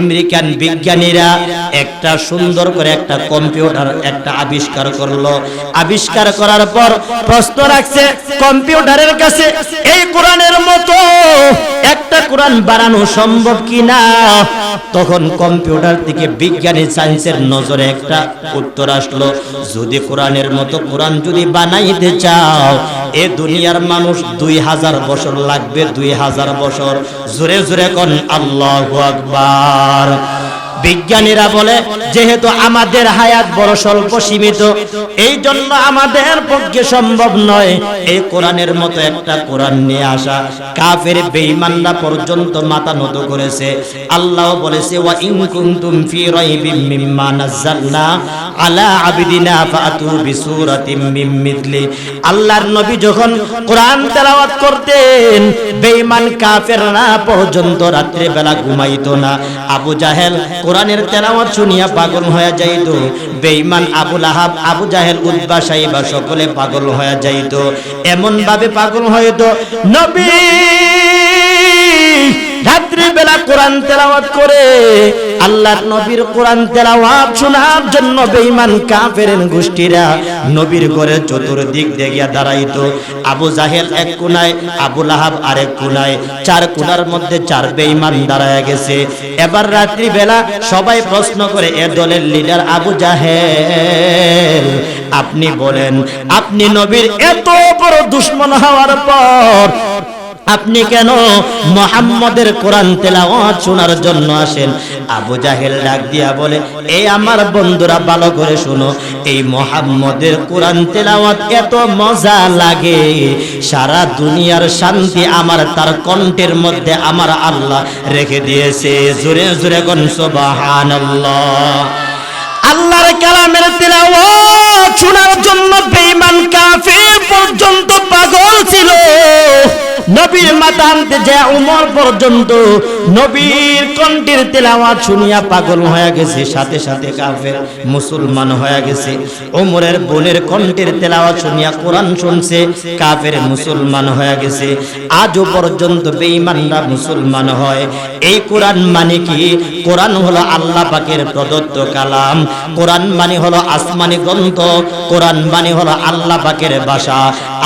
American বিজ্ঞানীরা একটা সুন্দর করে একটা কম্পিউটার একটা আবিষ্কার করলো। আবিষ্কার করার পর প্রশ্ন রাখছে কম্পিউটারের কাছে, এই কোরআনের মতো একটা কোরআন বানানো সম্ভব কিনা? তখন কম্পিউটার থেকে বিজ্ঞানী সায়েন্সের নজরে একটা উত্তর আসলো, যদি কোরআনের মতো কোরআন যদি বানাইতে চাও এ দুনিয়ার মানুষ 2000 বছর লাগবে, 2000 বছর। জোরে জোরে কোন আল্লাহু আকবার। বিজ্ঞানীরা বলে যেহেতু আমাদের হায়াত বড় স্বল্প সীমিত, এই জন্য আমাদের পক্ষে সম্ভব নয় এই কোরআনের মতো একটা কোরআন নিয়ে আসা। কাফের বেঈমানরা পর্যন্ত মাথা নত করেছে। আল্লাহ বলেছে ওয়া ইন কুনতুম ফি রাইবিম মিম্মা নাযালনা আলা আবিদিনা ফাতু বিসূরাতিম মিন মিথলি। আল্লাহর নবী যখন কোরআন তেলাওয়াত করতেন বেঈমান কাফেররা পর্যন্ত রাত্রি বেলা ঘুমাইতো না। আবু জাহেল কোরআনের তেলাওয়াত শুনিয়া পাগল হয়ে যাইত, বেঈমান আবু লাহাব আবু জাহেল উতবা সাইবা সকলে পাগল হয়ে যাইত। এমন ভাবে পাগল হইতো নবী রাত্রি বেলা কোরআন তেলাওয়াত করে। আল্লাহর নবীর কোরআন তেলাওয়াত শোনার জন্য বেঈমান কাফের গোষ্ঠীরা নবীর ঘরে চতুর্দিক দেখিয়া দাঁড়াইতো। আবু জাহেল এক কোণায়, আবু লাহাব আরেক কোণায়, 4 কোণার মধ্যে 4 বেঈমান দাঁড়ায় গেছে। এবার রাত্রি বেলা সবাই প্রশ্ন করে, এ দলের লিডার আবু জাহেল আপনি বলেন, আপনি নবীর এত বড় দুশমন হওয়ার পর আপনি কেন মুহাম্মদের কোরআন তেলাওয়াত শোনার জন্য আসেন? আবু জাহেল ডাক দিয়া বলে, এই আমার বন্ধুরা ভালো করে শুনো, এই মুহাম্মদের কোরআন তেলাওয়াত এত মজা লাগে, সারা দুনিয়ার শান্তি আমার তার কণ্ঠের মধ্যে আমার আল্লাহ রেখে দিয়েছে। জোরে জোরে কোন সুবহানাল্লাহ। আল্লাহর কালামের তেলাওয়াত শোনার জন্য বেঈমান কাফির পর্যন্ত পাগল ছিল। নবীর মাথা আনতে যায় উমর পর্যন্ত নবীর কণ্ঠের তেলাওয়াত শুনিয়া পাগল হয়ে গেছে। সাথে সাথে কাফের মুসলমান হয়ে গেছে। ওমরের বোনের কণ্ঠের তেলাওয়াত শুনিয়া কোরআন শুনছে, কাফের মুসলমান হয়ে গেছে। আজও পর্যন্ত বেঈমানরা মুসলমান হয়। এই কোরআন মানে কি? কোরআন হলো আল্লাহ পাকের প্রদত্ত কালাম। কোরআন মানে হলো আসমানি গ্রন্থ। কোরআন মানে হলো আল্লাহ পাকের ভাষা।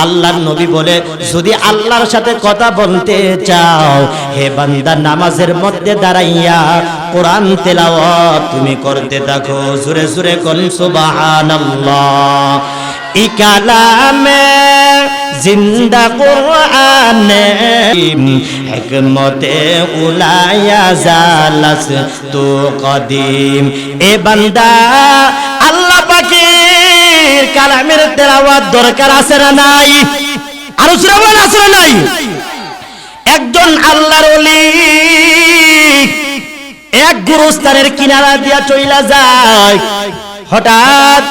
আল্লাহর নবী বলে, যদি আল্লাহর সাথে কথা বলতে চাও হে বান্দা নামাজের মধ্যে দাঁড়াইয়া কোরআন তেলাওয়াত তুমি করতে থাকো। জোরে জোরে কোন সুবহানাল্লাহ। ই কালামে জিন্দা কোরআনে হিকমতে উলায়া জালাস তো কদিম। এ বান্দা আল্লাহ পাকের কালামের তেলাওয়াত দরকার আছে না নাই? আর সুরাবান আছে না নাই? একজন আল্লাহর ওলি এক গুরুস্থানের কিনারা দিয়া চইলা যায়। হঠাৎ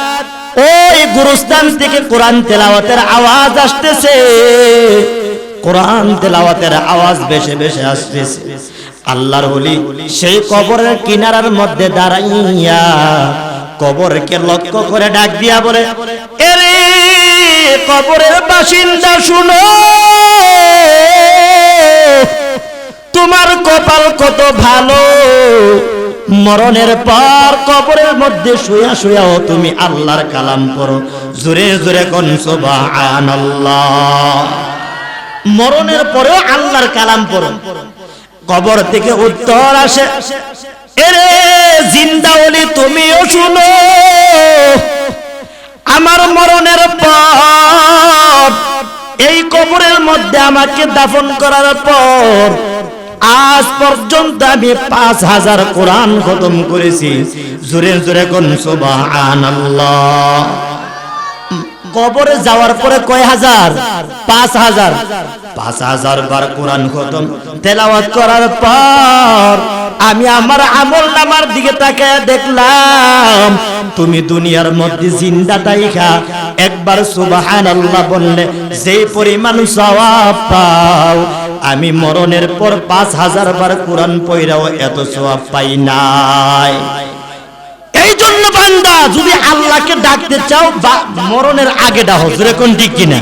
ওই গুরুস্থান থেকে কোরআন তেলাওয়াতের আওয়াজ আসতেছে। কোরআন তেলাওয়াতের আওয়াজ বেশি বেশি আসতেছে। আল্লাহর ওলি সেই কবরের কিনারার মধ্যে দাঁড়াইয়া কবরকে লক্ষ্য করে ডাক দিয়া বলে, এরে কবরের বাসিন্দা শুনো, তোমার কপাল কত ভালো, মরণের পর কবরের মধ্যে শুয়া শুয়াও তুমি আল্লাহর কালাম পড়ো। জোরে জোরে কোন সুবহানাল্লাহ। মরণের পরেও আল্লাহর কালাম পড়ো। কবর থেকে উত্তর আসে, এরে জিন্দা ওলি তুমিও শুনো, আমার মরণের পর এই কবরের মধ্যে আমাকে দাফন করার পর আজ পর্যন্ত আমি 5000 কোরআন খতম করেছি। জোরে জোরে কোন সুবহানাল্লাহ। কবরে যাওয়ার পরে কয় হাজার? 5000। 5000 বার কোরআন খতম তেলাওয়াত করার পর আমি আমার আমল নামার দিকে তাকায় দেখলাম তুমি দুনিয়ার মধ্যে জিন্দা তাইখা একবার সুবহানাল্লাহ বললে যে পরিমাণ সওয়াব পাও, আমি মরণের পর 5000 বার কোরআন পড়াও এত সওয়াব পাই নাই। এই জন্য বান্দা যদি আল্লাহকে ডাকতে চাও মরণের আগে ডাকো। জোরে কোন ঠিক কিনা?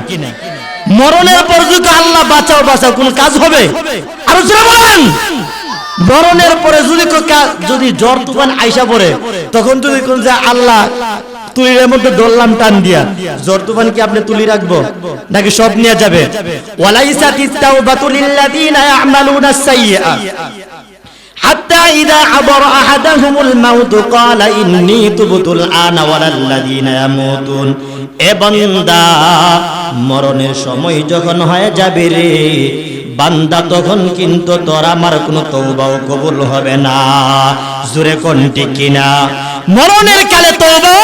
মরণের পর যদি আল্লাহ বাঁচাও বাঁচাও কোন কাজ হবে? আর জোরে বলেন। মরণের পরে যদি জ্বর তুফান আইসা পড়ে, তখন যদি কোন যে আল্লাহ তুলির মধ্যে ডললাম টান দিয়া, জ্বর তুফান কি আপনি তুলি রাখবো নাকি সব নিয়ে যাবে? ওয়ালাইসাতিত তাওবাতু লিল্লাযিনা ইয়ামালুনাস সাইয়্যাত হাত্তা ইযা আবরা আহাদাহুমুল মাউত ক্বালা ইন্নী তুবতুল আনা ওয়ালাল্লাযিনা ইয়ামুতুন। এ বান্দা, মরণের সময় যখন হয়ে যাবে রে বান্দা, তখন কিন্তু তোর আমার কোনো তওবাও কবুল হবে না। জোরে কোন ঠিক কিনা? মরণের কালে তওবা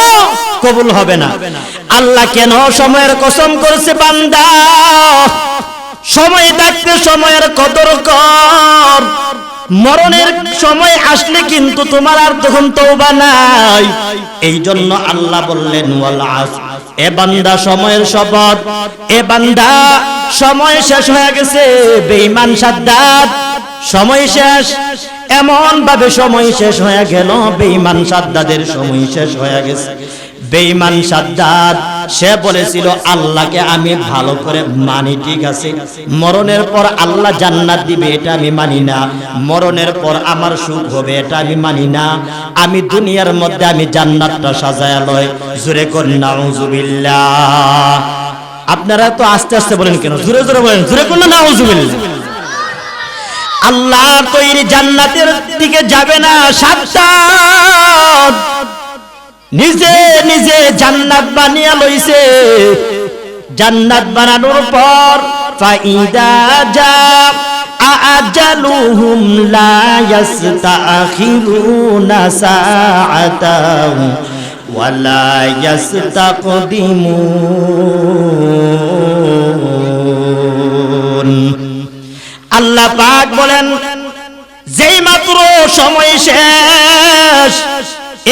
কবুল হবে না। আল্লাহ কেন সময়ের কসম করছে? বান্দা, সময় থাকতে সময়ের কদর কর। মরণের সময় আসলে কিন্তু তোমার আর তখন তওবা নাই। এই জন্য আল্লাহ বললেন ওয়াল আসর, এ বান্দা সময়ের শপথ, এ বান্দা সময় শেষ হয়ে গেছে। বেঈমান সাদ্দাত, সময় শেষ। এমন ভাবে সময় শেষ হয়ে গেল, বেঈমান সাদ্দাদের সময় শেষ হয়ে গেছে। বেঈমান সাদ্দাত সে বলেছিল আল্লাহকে আমি ভালো করে মানি, ঠিক আছে, মরণের পর আল্লাহ জান্নাত দিবে এটা আমি মানি না, মরণের পর আমার সুখ হবে এটা আমি মানি না, আমি দুনিয়ার মধ্যে আমি জান্নাতটা সাজায়া লয়। জোরে কর নাউজুবিল্লাহ। আপনারা তো আস্তে আস্তে বলেন কেন? জোরে জোরে বলেন, জোরে কর না নাউজুবিল্লাহ। আল্লাহর তৈরি জান্নাতের দিকে যাবে না সাদ্দাত, নিজে নিজে জান্নাত বানিয়ে লইছে। জান্নাত বানানোর পর ফাইদা জা আজালুহুম লা ইস্তাখিরুনা সাআতাও ওয়া লা ইস্তাকদিমুন। আল্লাহ পাক বলেন, যেই মাত্র সময় শেষ,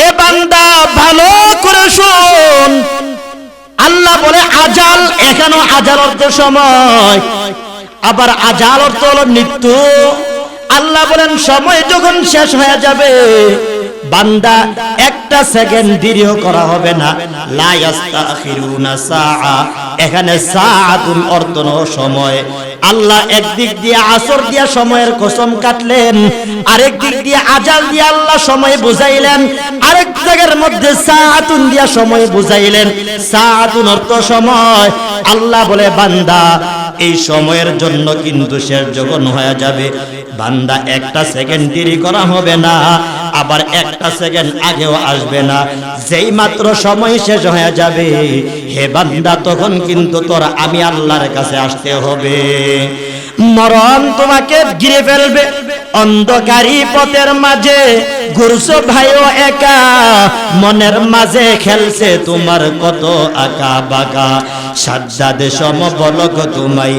এ বান্দা ভালো করে শোন। আল্লাহ বলে আজাল, এখানে আজাল অর্থ সময়, আবার আজাল অর্থ হলো মৃত্যু। আল্লাহ বলেন সময় যখন শেষ হয়ে যাবে, বান্দা একটা সেকেন্ড দেরিও করা হবে না। লা ইস্তাখিরুনা সাআ, এখানে সাআতুল অর্থ সময়। আল্লাহ একদিক দিয়ে আসর দিয়া সময়ের কসম কাটলেন, আরেক দিক দিয়ে আজাল দিয়ে আল্লাহ সময় বুঝাইলেন, আরেক জায়গার মধ্যে সাআতুন দিয়া সময় বুঝাইলেন। সাআতুন অর্থ সময়। আল্লাহ বলে বান্দা এই সময়ের জন্য কিন্তু শেষ যখন হয়ে যাবে, বান্দা একটা সেকেন্ড দেরি করা হবে না, আবার একটা সেকেন্ড আগেও আসবে না। যেই মাত্র সময় শেষ হয়ে যাবে, হে বান্দা, তখন কিন্তু তোর আমি আল্লাহর কাছে আসতে হবে। মরণ তোমাকে ঘিরে ফেলবে, অন্ধকারী পথের মাঝে ঘুরছো ভাইও একা, মনের মাঝে খেলছে তোমার কত আঁকা বাঁকা। সাজ্জাদ সমবলক তোমায়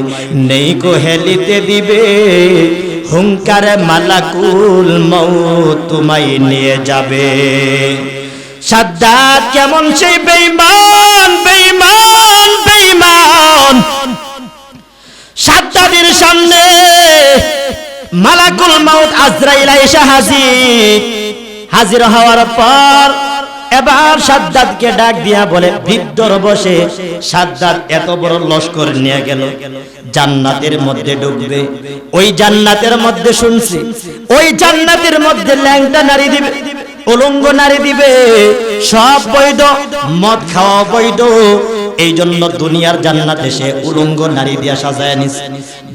নেই কো হেলিতে দিবে, হুঙ্কারে মালাকুল মউত তোমায় নিয়ে যাবে। সাজ্জাদ কেমন সেই বেঈমান, বেঈমান, বেঈমান। সাজ্জাদের সামনে মালাকুল মউত আজরাইল এসে হাজির হওয়ার পর এবার সাদ্দাতকে ডাক দিয়া বলে, বৃদ্ধর বসে সাদ্দাত এত বড় লস্কর নিয়ে গেল, জান্নাতের মধ্যে ঢুকবে। ওই জান্নাতের মধ্যে শুনছি, ওই জান্নাতের মধ্যে ল্যাংটা নারী দিবে, উলঙ্গ নারী দিবে, সব বৈধ, মদ খাওয়া বৈধ। এই জন্য দুনিয়ার জান্নাতে সে উলঙ্গ নারী দিয়া সাজায় নিছে।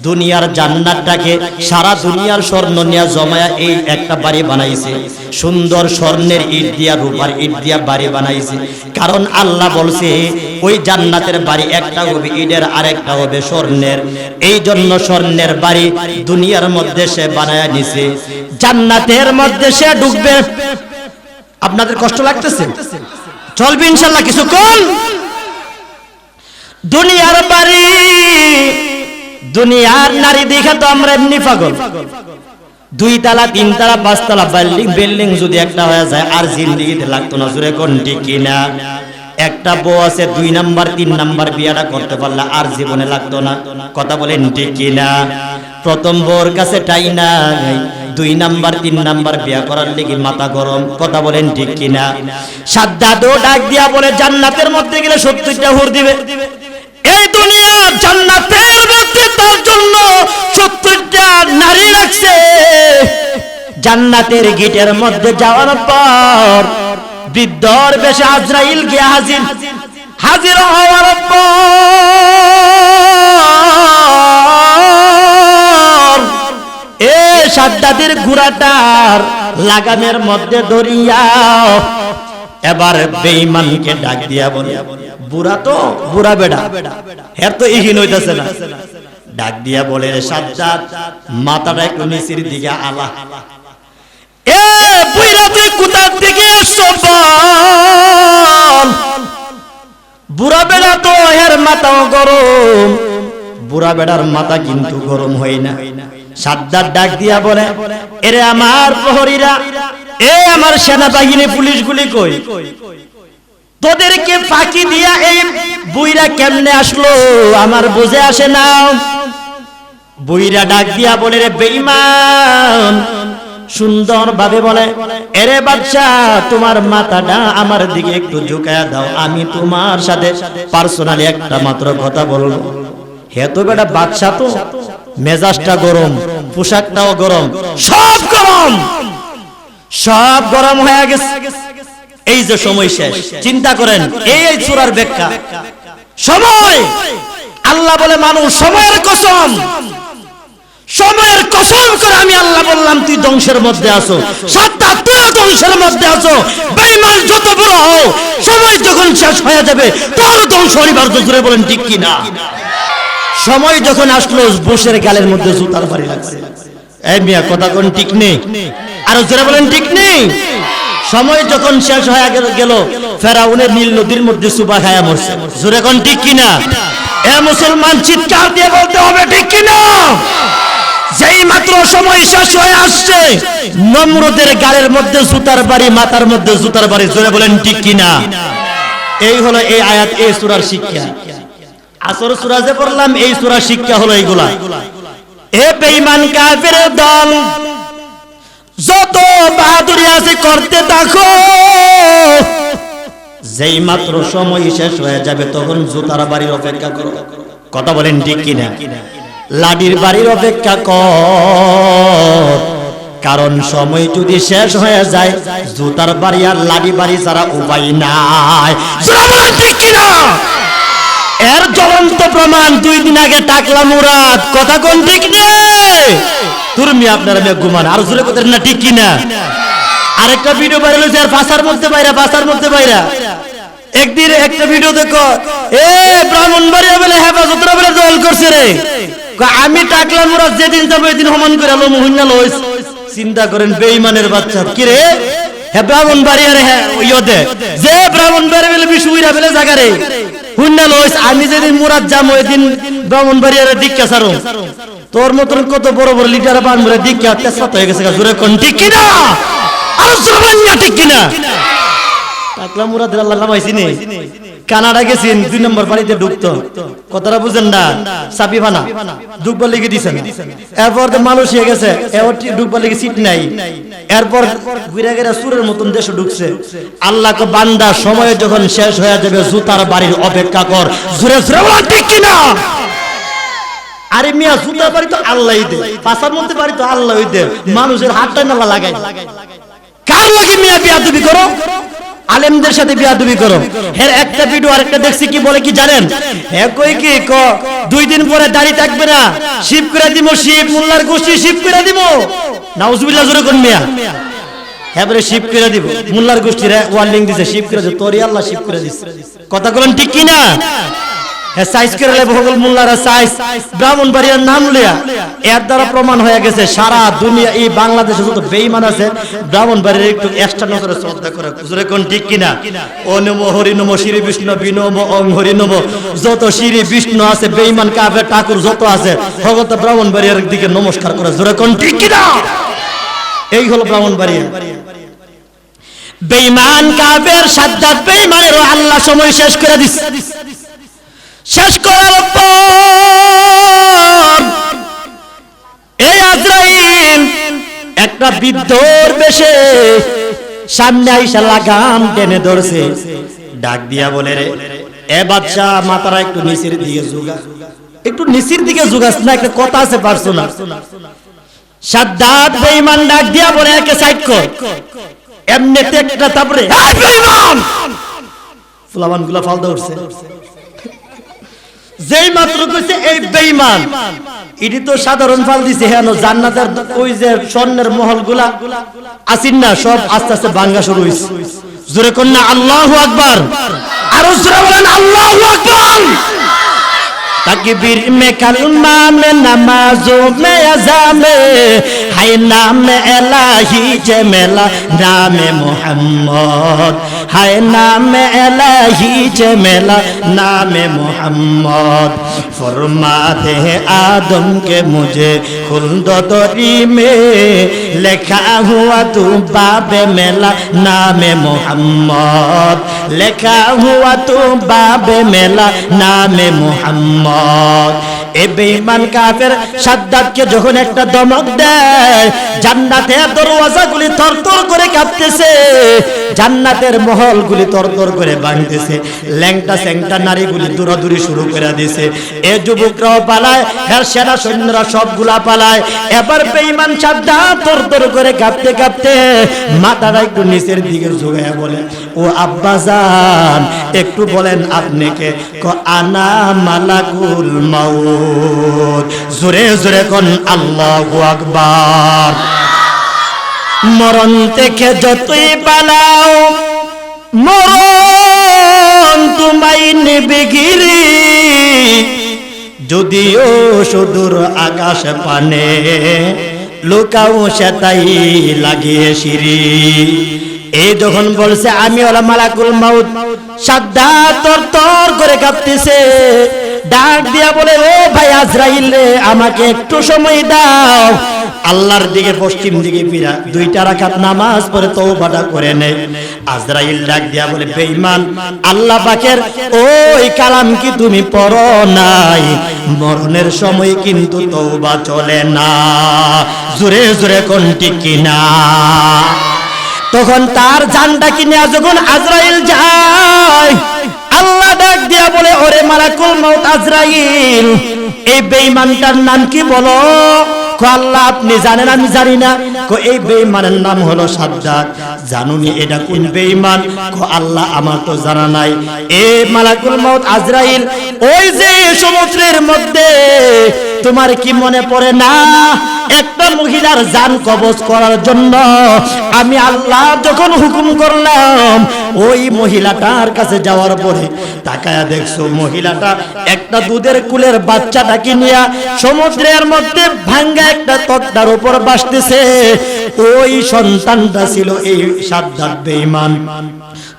দুনিয়ার জান্নাতটাকে সারা দুনিয়ার স্বর্ণ নিয়া জমায়া এই একটা বাড়ি বানাইছে, সুন্দর স্বর্ণের ইট দিয়া, রূপার ইট দিয়া বাড়ি বানাইছে। কারণ আল্লাহ বলছে ওই জান্নাতের বাড়ি একটা হবে ইটের, আরেকটা হবে স্বর্ণের। এই জন্য স্বর্ণের বাড়ি দুনিয়ার মধ্যে সে বানায়া নিছে, জান্নাতের মধ্যে সে ঢুকবে। আপনাদের কষ্ট লাগতেছে? চলবে ইনশাআল্লাহ কিছুক্ষণ। দুনিয়ার বাড়ি, দুনিয়ার নারী দেখে তো আমরা এমনি পাগল। 2 তলা 3 তলা 5 তলা বিল্ডিং যদি একটা হয়ে যায় আর জিন্দেগিতে লাগতো না। জোরে কোন ঠিক কিনা? একটা বউ আছে 2 নাম্বার 3 নাম্বার বিয়াটা করতে পারলে আর জীবনে লাগতো না। কথা বলেন ঠিক কিনা? প্রথম বউর কাছে টাই নাই, 2 নাম্বার 3 নাম্বার বিয়া করার লাগি মাথা গরম। কথা বলেন ঠিক কিনা? সাদ্দাতও ডাক দিয়া বলে জান্নাতের মধ্যে গেলে 70টা হুর দিবে। এই দুনিয়া জান্নাতের মধ্যে তার জন্য 70টা নারী রাখছে। জান্নাতের গেটের মধ্যে যাওয়ার পর বৃদ্ধর বেশে আজরাইল গিয়ে হাজির হওয়ার পর এ সাদ্দাদের ঘোড়াটার লাগামের মধ্যে ধরিয়া এবার বেঈমানকে ডাক দিয়া বলে, বুড়া বেড়া এর তো ইহিন হইতাছে না, ডাক দিয়া বলে, সাদ্দাত মাথাটা একটু নিচের দিকে আলা। এ বুইরা তুই কোথার থেকে এসছো বল? বুড়া বেড়া তো এর মাথাও গরম, বুড়া বেড়ার মাথা কিন্তু গরম হয় না। সাদ্দাত ডাক দিয়া বলে, এরে আমার প্রহরীরা, এ আমার সেনাবাহিনী পুলিশগুলি কই? তোদেরকে ফাঁকি দিয়া এই বুইরা কেমনে আসলো আমার বুঝে আসে না। বুইরা ডাক দিয়া বলে, রে বেঈমান, সুন্দর ভাবে বলে, এরে বাদশা তোমার মাথাটা আমার দিকে একটু ঝুঁকায়া দাও, আমি তোমার সাথে পার্সোনালি একটা মাত্র কথা বলবো। হে তো বেটা বাদশা, তো মেজাজটা গরম, পোশাকটাও গরম, সব গরম হয়ে গেছে। এই যে সময় শেষ, চিন্তা করেন এই সূরার ব্যাখ্যা। সময়, আল্লাহ বলে মানুষ সময়ের কসম, সময়ের কসম করে আমি আল্লাহ বললাম তুই ধ্বংসের মধ্যে আছো, সাদ্দাত তুই ধ্বংসের মধ্যে আছো। বেঈমান যত বড় হও, সময় যখন শেষ হয়ে যাবে তোর ধ্বংস অনিবার্য। জোরে বলেন ঠিক কি না? সময় যখন আসলো বসের গালের মধ্যে জুতার বাড়ি লাগছে। এই মিয়া কথা কোন ঠিক নেই? আর জোরে বলেন ঠিক নেই? সময় যখন শেষ হয়ে গেল, ফেরাউনের নীল নদীর মধ্যে সুবা খায়া মরছে। জোরে কোন ঠিক কি না? এ মুসলমান চিৎকার দিয়ে বলতে হবে ঠিক কি না? যেই মাত্র সময় শেষ হয়ে আসছে, নমরুদের গালের মধ্যে জুতার বাড়ি, মাথার মধ্যে জুতার বাড়ি। জোরে বলেন ঠিক কি না? এই হলো এই আয়াত, এই সূরার শিক্ষা। আসর সূরা যে পড়লাম, এই সূরার শিক্ষা হলো এইগুলা। এ বেঈমান কাফেরের দল, যত বাহাদুরি আছে করতে থাকো, যেই মাত্র সময় শেষ হয়ে যাবে তখন জুতার বাড়ির অপেক্ষা করো। কথা বলেন ঠিক কিনা? লাঠির বাড়ির অপেক্ষা কর, কারণ সময় যদি শেষ হয়ে যায় জুতার বাড়ি আর লাঠি বাড়ি ছাড়া উপায় নাই। ঠিক কিনা? এর জ্বলন্ত প্রমাণ 2 দিন আগে টাকলা মুরাদ। কথা কোন ঠিক নেই? তুমি আপনারা ঘুমান আর জোরে কথা না ঠিক কিনা? আরেকটা ভিডিও ভাইরাল হয়েছে, আর বাসার মধ্যে বাইরা একদিন একটা ভিডিও দেখো, এ ব্রাহ্মণবাড়িয়া বলে হেফাজতরা বলে দল করছে রে। আমি টাকলা মুরাদ যেদিন যাবো এদিন সমান করে আলো মুহিনা লইস। চিন্তা করেন বেঈমানের বাচ্চা কি রে? হে ব্রাহ্মণবাড়িয়ার ইয়তে যে ব্রাহ্মণবাড়িয়া বলে বিশুইরা বলে জায়গা রে হুন্না লইস। আমি যেদিন মুরাদ যাবো এদিন ব্রাহ্মণবাড়িয়ার দীক্ষা সারো। তোর মতন কত বড় বড় লিটার বানবুরা দীক্ষা তেজপাত হয়ে গেছে। জোরে কোন ঠিক কিনা? আর জোরে না ঠিক কিনা? টাকলা মুরাদের আল্লাহ নামাইছি নে, কানাডা গেছেন 2 নম্বর বাড়িতে ঢুকতো। কথাটা বুঝেন না? সাপিবানা ঢুকবার লেগে দিছেন। এরপর তো মালয়েশিয়া গেছে, এবার ঢুকবার লেগে সিট নাই। এরপর ঘুরে ঘুরে সুরের মতন দেশে ঢুকছে। আল্লাহকে বান্দা, সময় যখন শেষ হয়ে যাবে জুতার বাড়ির অপেক্ষা কর। জোরে জোরে বল ঠিক কিনা? আরে মিয়া জুতার বাড়ি তো আল্লাহই দে, পাশার মধ্যে বাড়ি তো আল্লাহই দে। মানুষের হাতটা নালা লাগাই, কার লাগে মিয়া বিয়াদবি করো? আলেমদের সাথে বিয়াদবি করো। এর একটা ভিডিও আরেকটা দেখছি, কি বলে কি জানেন? হ্যাঁ কই কি 2 দিন পরে দাড়ি থাকবে না, শিব করে দিব, শিব মোল্লার গোষ্ঠী শিব করে দিব। নাউজুবিল্লাহ জোরে কোন মিয়া? হ্যাঁ বলে শিব করে দিব, মোল্লার গোষ্ঠীর ওয়ার্নিং দিছে শিব করে দিব, তোরই আল্লাহ শিব করে দিছে। কথা বলেন ঠিক কি না? হ্যাঁ সাইজ করে লে ভগল মোল্লারা সাইজ ব্রাহ্মণবাড়িয়ার নাম লিয়া। এর দ্বারা প্রমাণ হয়ে গেছে সারা দুনিয়া, এই বাংলাদেশে যত বেঈমান আছে ব্রাহ্মণবাড়ির একটু এক্সট্রা নজরে শ্রদ্ধা করে। জোরে কোন ঠিক কিনা? ও নমো হরি নমো শ্রী বিষ্ণু বিনমো ওং হরি নমো। যত শ্রী বিষ্ণু আছে, বেঈমান কাফের ঠাকুর যত আছে, ভগত ব্রাহ্মণবাড়িয়ার দিকে নমস্কার করে। জোরে কোন ঠিক কিনা? এই হলো ব্রাহ্মণবাড়িয়া। বেঈমান কাফের সাদ্দাত বেঈমানেরও আল্লাহ সময় শেষ করে দিছে। শেষ করার পর এই আজরাইল একটা বৃদ্ধর বেশে সামনে আইসা লাগাম টেনে ধরছে। ডাক দিয়া বলে, রে এ বাদশা, মাথাটা একটু নিচের দিকে জুগা, একটু নিচের দিকে জুগাস না, একটা কথা আছে পারছো না? সাদ্দাত বেঈমান ডাক দিয়া বলে একে সাইড কর। এমনিতে একটা তারপরে এই বেঈমান ফুলাবানগুলা ফালদা উঠছে। যেই মাত্র কইছে এই বেঈমান, এটি তো সাধারণ ফাল দিছে। হেন জান্নাতের ওই যে স্বর্ণের মহলগুলা আসিন না, সব আস্তে আস্তে ভাঙা শুরু হইছে। জোরে কোন না আল্লাহু আকবার, আরো জোরে বলেন আল্লাহু আকবার। तकबीर में कलमा में नमाजों में अज़ा में है नाम इलाही जमेला नाम मोहम्मद है नाम इलाही जमेला नाम मोहम्मद फरमाते हैं आदम के मुझे खुल्द तोरी में लिखा हुआ तू बाबे मेला नाम मोहम्मद लिखा हुआ तू बाबे मेला नाम मोहम्मद। এ বেঈমান কাফের সাদ্দাতকে যখন একটা ধমক দেয়, জান্নাতের দরওয়াজাগুলি থরথর করে কাঁপতেছে, জান্নাতের মহলগুলি থরথর করে ভাঙতেছে, ল্যাংটা স্যাংটা নারীগুলি দৌড়াদৌড়ি শুরু করে দিয়েছে। এ যুবকরাও পালায়, এর সেনা সৈন্যরা সবগুলা পালায়। এবার বেঈমান সাদ্দাত থরথর করে কাঁপতে কাঁপতে মাথাটা একটু নিচের দিকে ঝুঁকায়া বলে, ও আব্বাজান একটু বলেন আপনি কে? আনা মালাকুল মাউত। জোরে জোরে কোন আল্লাহু আকবার। মরণ থেকে যতই পালাও মরণ তোমায় নেবে গিরি, যদিও সুদূর আকাশ পানে লুকাও সেটাই লাগিয়ে সিঁড়ি। এই যখন বলছে আমি ওলা মালাকুল মাউত, সাদ্দাত তরতর করে কাঁপতেছে, ডাক দিয়া বলে ও ভাই আজরাইল রে, আমাকে একটু সময় দাও। আল্লাহর দিকে পশ্চিম দিকে ফিরা 2 রাকাত নামাজ পড়ে তওবাটা করে নেয়। আজরাইল ডাক দিয়া বলে বেঈমান, আল্লাহ পাকের ওই কালাম কি তুমি পড়ো নাই? মরণের সময় কিন্তু তওবা চলে না। জোরে জোরে কোন ঠিক কিনা? তখন তার জানটা কিনে যখন আজরাইল যায়, আল্লাহ ডাক দিয়া বলে ওরে মালাকুল মাউত আজরাইল, এই বেঈমানটার নাম কি বলো? আল্লাহ আপনি জানেন আমি জানি না। এই বেঈমানের নাম হলো সাদ্দাত। জানুনি এটা কোন বেঈমান? আল্লাহ আমার তো জানা নাই। এ মালাকুল মাউত আজরাইল, ওই যে সমুদ্রের মধ্যে তোমার কি মনে পড়ে না একটা মহিলার জান কবজ করার জন্য আমি আল্লাহ যখন হুকুম করলাম, ওই মহিলাটার কাছে যাওয়ার পরে তাকায়া দেখছো মহিলাটা একটা দুধের কুলের বাচ্চাটাকে নিয়ে সমুদ্রের মধ্যে ভাঙ্গা একটা তক্তার উপর ভাসতেছে। ওই সন্তানটা ছিল এই সাদ্দাত বেঈমান।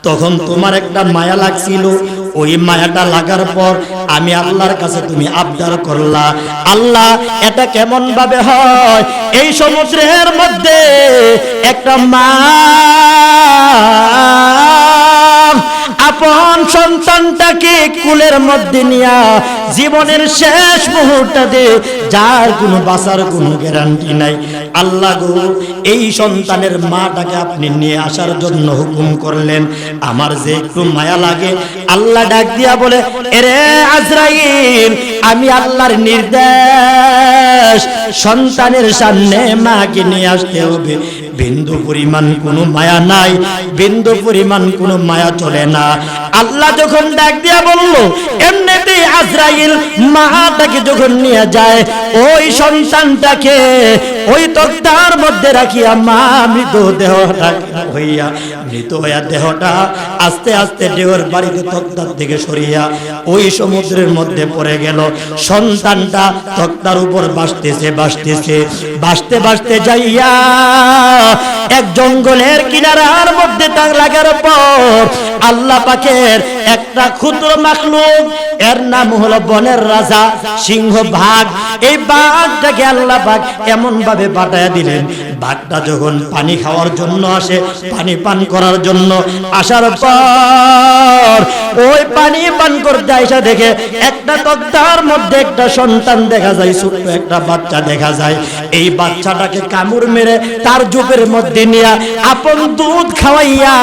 তখন তোমার একটা মায়া লাগছিল, ওই মায়াটা লাগার পর আমি আল্লাহর কাছে তুমি আবদার করলা, আল্লাহ এটা কেমন ভাবে হয় এই সমুদ্রের মধ্যে একটা মা আপন সন্তানটাকে কুলের মধ্যে নিয়া জীবনের শেষ মুহূর্তে যার কোনো বাঁচার কোনো গ্যারান্টি নাই, আল্লাহ গো এই সন্তানের মাটাকে আপনি নিয়ে আসার জন্য হুকুম করলেন, আমার যে একটু মায়া লাগে। আল্লাহ ডাক দিয়া বলে এরে আজরাইল, আমি আল্লাহর নির্দেশ, সন্তানের সামনে মাকে নিয়ে আসতে হবে। বিন্দু পরিমাণ কোনো মায়া নাই, বিন্দু পরিমাণ কোনো মায়া চলে না। আল্লাহ যখন ডাক দিয়া বলল, এমনিতেই আজরাইল মাটাকে যখন নিয়ে যায়, ওই সন্তানটাকে ওই তক্তার মধ্যে রাখিয়া মা মৃত দেহটা হইয়া মৃত হইয়া দেহটা আস্তে আস্তে দেহর বাড়িতে তক্তার থেকে সরিয়া ওই সমুদ্রের মধ্যে পড়ে গেল। সন্তানটা তক্তার উপর ভাসতেছে ভাসতেছে ভাসতে ভাসতে যাইয়া এক জঙ্গলের কিনারার মধ্যে তাক লাগার পর আল্লাহ পাকের একটা ক্ষুদ্র মাখলুক, এর নাম হলো বনের রাজা সিংহ বাঘ। এই বাঘটাকে আল্লাহ পাক এমন ভাবে পাঠায়া দিলেন, বাঘটা যখন পানি খাওয়ার জন্য আসে, পানি পান করার জন্য আসার পর ওই পানি পান করতে আইসা দেখে একটা তক্তার মধ্যে একটা সন্তান দেখা যায়, ছোট্ট একটা বাচ্চা দেখা যায়। এই বাচ্চাটাকে কামড় মেরে তার জুপের মধ্যে নিয়ে আপন দুধ খাওয়াইয়া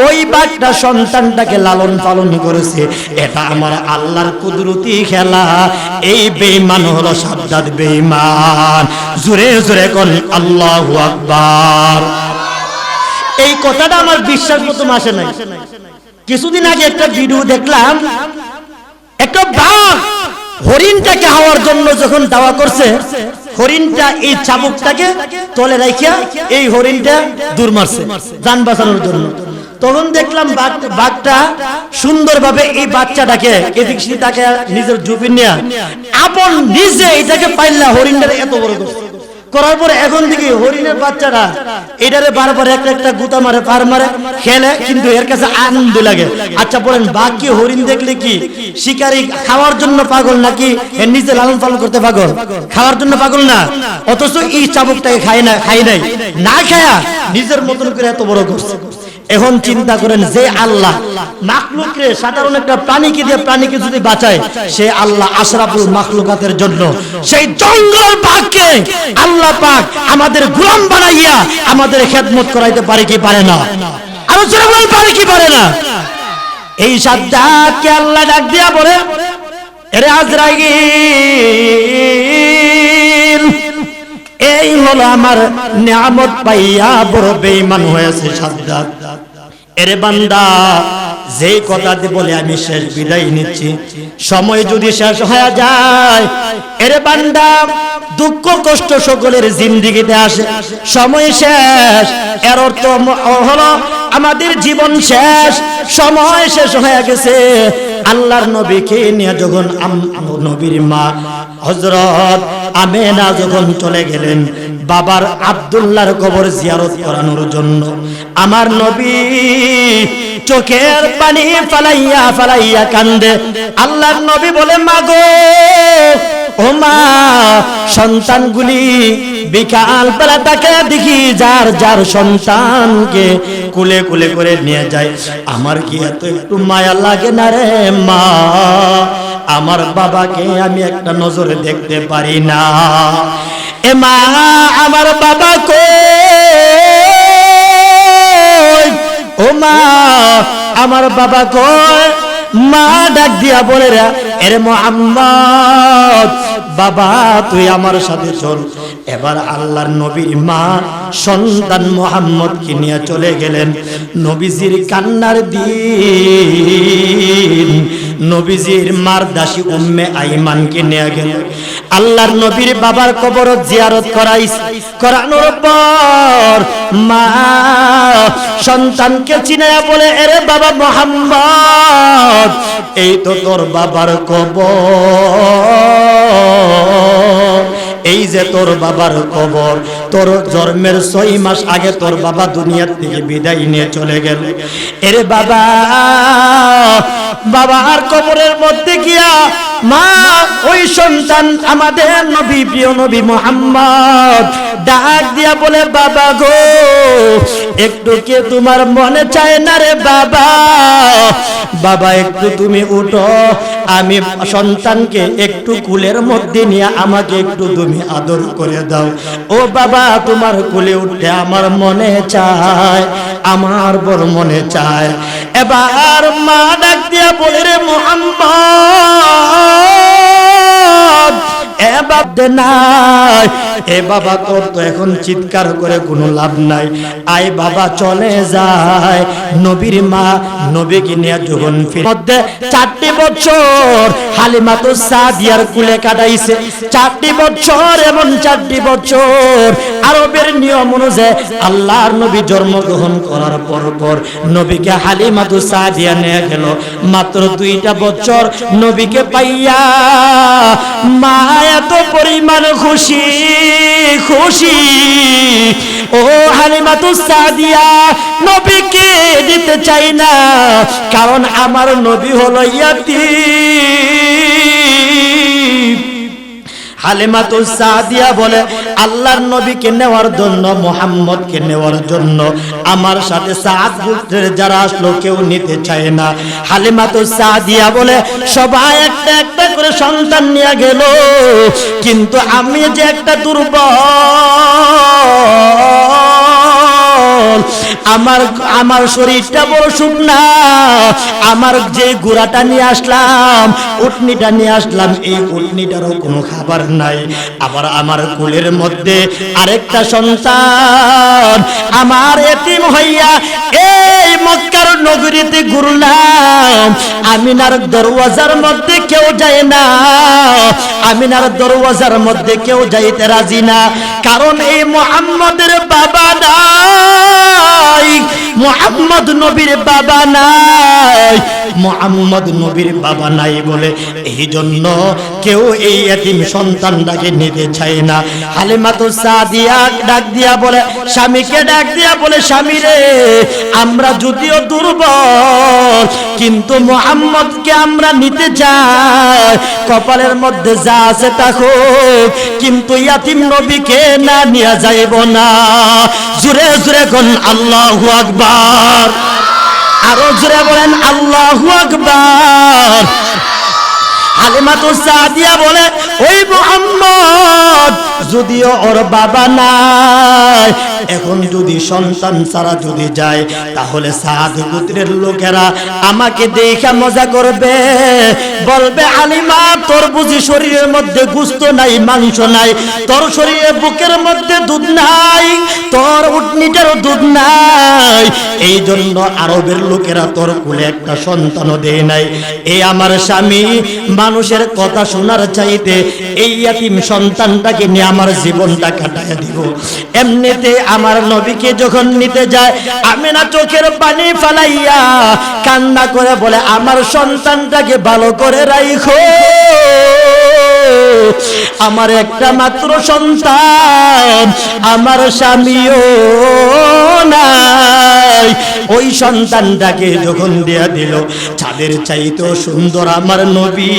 ওই বাঘটা সন্তানটাকে লালন পালন করেছে। এটা আমার আল্লাহর কুদরতি খেলা। এই বেঈমান হলো সাদ্দাত বেঈমান। জোরে জোরে কোন আল্লাহু আকবার। এই কথাটা আমার বিশ্বাস মতো আসে নাই। কিছুদিন আগে একটা ভিডিও দেখলাম, একটা বাঘ হরিণটাকে খাওয়ার জন্য যখন দাওয়া করছে, হরিণটা এই চাবুকটাকে তলে রাখিয়া এই হরিণটা দূর মারছে জান বাঁচানোর জন্য। তখন দেখলাম বাঘটা সুন্দরভাবে এই বাচ্চাটাকে এদিক সেদিক তাকে নিজের ঝুপি নিয়ে আপন নিজে এটাকে পাইলা হরিণটার এত বড় করছে। করার পরে এখন থেকে হরিণের বাচ্চাটা এটারে বারবার একটা গুতা মারে, পার মারে, খেলে, কিন্তু এর কাছে আনন্দ লাগে। আচ্ছা বলেন, বাঘ কি হরিণ দেখলে কি শিকারী খাওয়ার জন্য পাগল নাকি এর নিজে লালন পালন করতে পাগল? খাওয়ার জন্য পাগল না। অথচ এই চাবুকটাকে খাই নাই, না খায়া নিজের মতন করে এত বড় করছে। এখন চিন্তা করেন, যে আল্লাহ মাখলুককে সাধারণ একটা প্রাণীকে দিয়ে প্রাণীকে যদি বাঁচায়, সে আল্লাহ আশরাফুল মাখলুকাতের জন্য সেই জঙ্গল বাঘকে আল্লাহ পাক আমাদের গোলাম বানাইয়া আমাদের খেদমত করাইতে পারে কি পারে না? আরো জোরে বলেন, পারে কি পারে না? এই সাদ্দাতকে আল্লাহ ডাক দিয়া বলে, এরে আজরাইল, এই হলো আমার নিয়ামত পাইয়া বড় বেঈমান হয়েছে সাদ্দাত। এরে বান্দা, যেই কথা বলে আমি শেষ বিদায় নিচ্ছি, সময় যদি শেষ হয়ে যায়, এরে বান্দা, দুঃখ কষ্ট সকলের জিন্দেগিতে আসে, সময় শেষ, এর অর্থ হলো আমাদের জীবন শেষ, সময় শেষ হয়ে গেছে। আল্লাহর নবীকে নিয়ে যখন নবীর মা হযরত আমেনা যখন চলে গেলেন বাবার আব্দুল্লাহর কবর জিয়ারত করানোর জন্য, আমার নবী চোখের পানি ফালাইয়া ফালাইয়া কান্দে। আল্লাহর নবী বলে, মাগো ও মা, সন্তানগুলি বিকাল বেলা তাকে দেখি যার যার সন্তানকে কুলে কুলে করে নিয়ে যায়, আমার কি এত একটু মায়া লাগে না রে মা? আমার বাবাকে আমি একটা নজরে দেখতে পারি না। এ মা, আমার বাবা কই? ও মা, আমার বাবা কই? মা ডাক দিয়া বলে, রে এরে মুহাম্মদ, বাবা তুই আমার সাথে চল। এবার আল্লাহর নবীর মা সন্তান মুহাম্মদকে নিয়ে চলে গেলেন। নবীজির কান্নার দিন, নবীজির মার দাসী উম্মে আইমানকে নিয়ে গেল। আল্লাহর নবীর বাবার কবর জিয়ারত করানোর পর মা সন্তানকে চিনায়া বলে, এরে বাবা মুহাম্মদ, এই তো তোর বাবার কবর, এই যে তোর বাবার কবর, তোর জন্মের 6 মাস আগে তোর বাবা দুনিয়ার থেকে বিদায় নিয়ে চলে গেল। এরে বাবা, বাবার কবরের মধ্যে গিয়া মা ওই সন্তান আমাদের নবী, প্রিয় নবী মুহাম্মদ ডাক দিয়া বলে, বাবা গো, একটু কে তোমার মনে চায় না রে বাবা? বাবা একটু তুমি উঠো, আমি সন্তানকে একটু কুলের মধ্যে নিয়ে আমাকে একটু তুমি আদর করে দাও। ও বাবা, তোমার কুলে উঠতে আমার মনে চায়, আমার বড় মনে চায়। এবার মা ডাক দিয়া বলে, রে মুহাম্মদ, এ বাবা নাই, এ বাবা তোর তো এখন চিৎকার করে কোনো লাভ নাই, আয় বাবা চলে যায়। নবীর মা নবীকে নিয়ে যখন মধ্যে 4টি বছর হালিমাতুস সাদিয়ার কুলে কাটাইছে। 4টি বছর, এমন 4টি বছর আরবের নিয়ম অনুযায়ী আল্লাহর নবী জন্মগ্রহণ করার পর নবীকে হালিমাতুস সাদিয়া নিয়ে গেল। মাত্র 2টা বছর নবীকে পাইয়া মা এত পরিমাণ খুশি ও হালিমাতুস সাদিয়া নবীকে দিতে চাই না, কারণ আমার নবী হলো ইয়াতীম। হালিমাতুস সাদিয়া বলে, আল্লাহর নবীকে নেওয়ার জন্য, মুহাম্মদকে নেওয়ার জন্য আমার সাথে সাত গোত্রের যারা আসলো কেউ নিতে চায় না। হালিমাতুস সাদিয়া বলে, সবাই একটা একটা করে সন্তান নিয়ে গেল, কিন্তু আমি যে একটা দুর্বল, আমার শরীরটা বড় শুকনা, আমার যে গুড়াটা নিয়ে আসলাম, উটনিটা নিয়ে আসলাম, এই উটনিটারও কোনো খাবার নাই। আবার আমার কোলের মধ্যে আরেকটা সন্তান আমার এতিম হইয়া এই মক্কার নগরীতে ঘুরলাম। আমিনার দরওয়াজার মধ্যে কেউ যায় না, আমিনার দরওয়াজার মধ্যে কেউ যাইতে রাজি না, কারণ এই মুহাম্মদের বাবা নাই, মুহাম্মদ নবীর বাবা নাই, মুহাম্মদ নবীর বাবা নাই বলে এই জন্য কেউ এই এতিম সন্তানটাকে নিতে চায় না। হালিমা তো সাদিয়া ডাক দিয়া বলে, স্বামীকে ডাক দিয়া বলে, স্বামী রে, আমরা যদিও দুর্বল কিন্তু মুহাম্মদকে আমরা নিতে চাই, কপালের মধ্যে যা আছে তা হোক, কিন্তু ইয়াতিম নবীকে না নিয়ে যাইব না। জোরে জোরে কোন আল্লাহু আকবার, আরো জোরে বলেন আল্লাহু আকবার। হালিমা তো সাদিয়া বলে, ওই মুহাম্মদ যদিও ওর বাবা নাই, এখন যদি সন্তান ছাড়া যদি যায় তাহলে সাদ গোত্রের লোকেরা আমাকে দেখে মজা করবে, বলবে হালিমা তোর বুঝি শরীরের মধ্যে গোশত নাই, মাংস নাই, তোর শরীরে বুকের মধ্যে দুধ নাই, তোর উটনিটারও দুধ নাই, এই জন্য আরবের লোকেরা তোর কোলে একটা সন্তানও দেয় নাই। এই আমার স্বামী মানুষের কথা শোনার চাইতে এই ইয়াতিম সন্তানটাকে নিয়ে আমার জীবনটা কাটায় দিব। এমনিতে আমার নবীকে যখন নিতে যায়, আমিনা চোখের পানি ফালাইয়া কান্না করে বলে, আমার সন্তানটাকে ভালো করে রাখো, আমার একটা মাত্র সন্তান, আমার স্বামীও নাই। ওই সন্তানটাকে যখন দেয়া দিল, চাঁদের চাইতেও সুন্দর আমার নবী,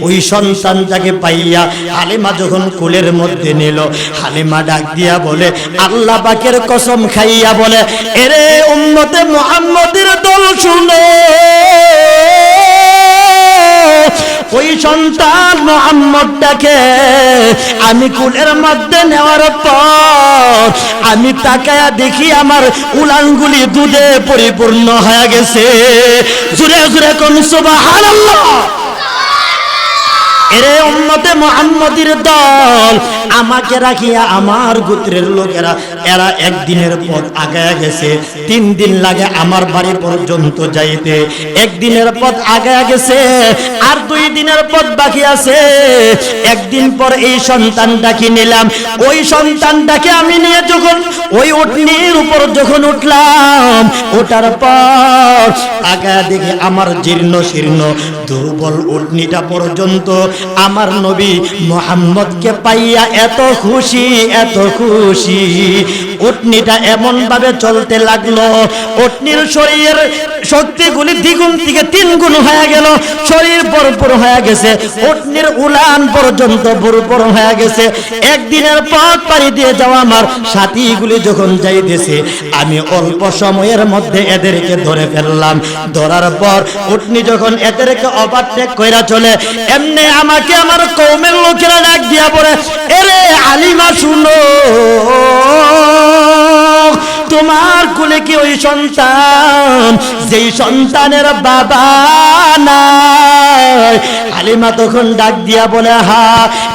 ওই সন্তানটাকে পাইয়া হালিমা যখন কোলের মধ্যে নিল, হালিমা ডাক দিয়া বলে, আল্লাহ পাকের কসম খাইয়া বলে, এরে উম্মতে মুহাম্মদের দল শুনো, ওই সন্তান মুহাম্মদটাকে আমি কোলের মধ্যে নেওয়ার পর আমি তাকায়া দেখি আমার উলানগুলি দুধে পরিপূর্ণ হয়ে গেছে। জোরে জোরে কোন সুবহানাল্লাহ। এরে উম্মতে মুহাম্মদের দল, আমাকে রাখিয়া আমার গোত্রের লোকেরা এরা একদিনের পথ আগায়া গেছে, 3 দিন লাগে আমার বাড়ি পর্যন্ত যাইতে, একদিনের পথ আগায়া গেছে, আর 2 দিনের পথ বাকি আছে। একদিন পর এই সন্তানটাকে নিলাম, ওই সন্তানটাকে আমি নিয়ে যখন ওই উটনির উপর যখন উঠলাম, ওঠার পর আগায়া দেখি আমার জীর্ণ শীর্ণ দুর্বল উটনিটা পর্যন্ত আমার নবী মুহাম্মদকে পাইয়া এত খুশি, এত খুশি। উটনিটা এমন ভাবে চলতে লাগলো, উটনির শরীরের শক্তিগুলি দ্বিগুণ থেকে 3 গুণ হয়ে গেল, শরীর ভরপুর হয়ে গেছে, উটনির উলান পর্যন্ত ভরপুর হয়ে গেছে। একদিনের পথ পাড়ি দিয়ে যাওয়া আমার সাথীগুলি যখন যাইতেছে, আমি অল্প সময়ের মধ্যে এদেরকে ধরে ফেললাম। ধরার পর উটনি যখন এদেরকে ওভারটেক কইরা চলে, এমনি আমাকে আমার কওমের লোকেরা ডাক দিয়া বলে, এরে হালিমা শুনো, তোমার কোলে কি ওই সন্তান যেই সন্তানের বাবা নাই? হালিমা তখন ডাক দিয়া বলে, হা।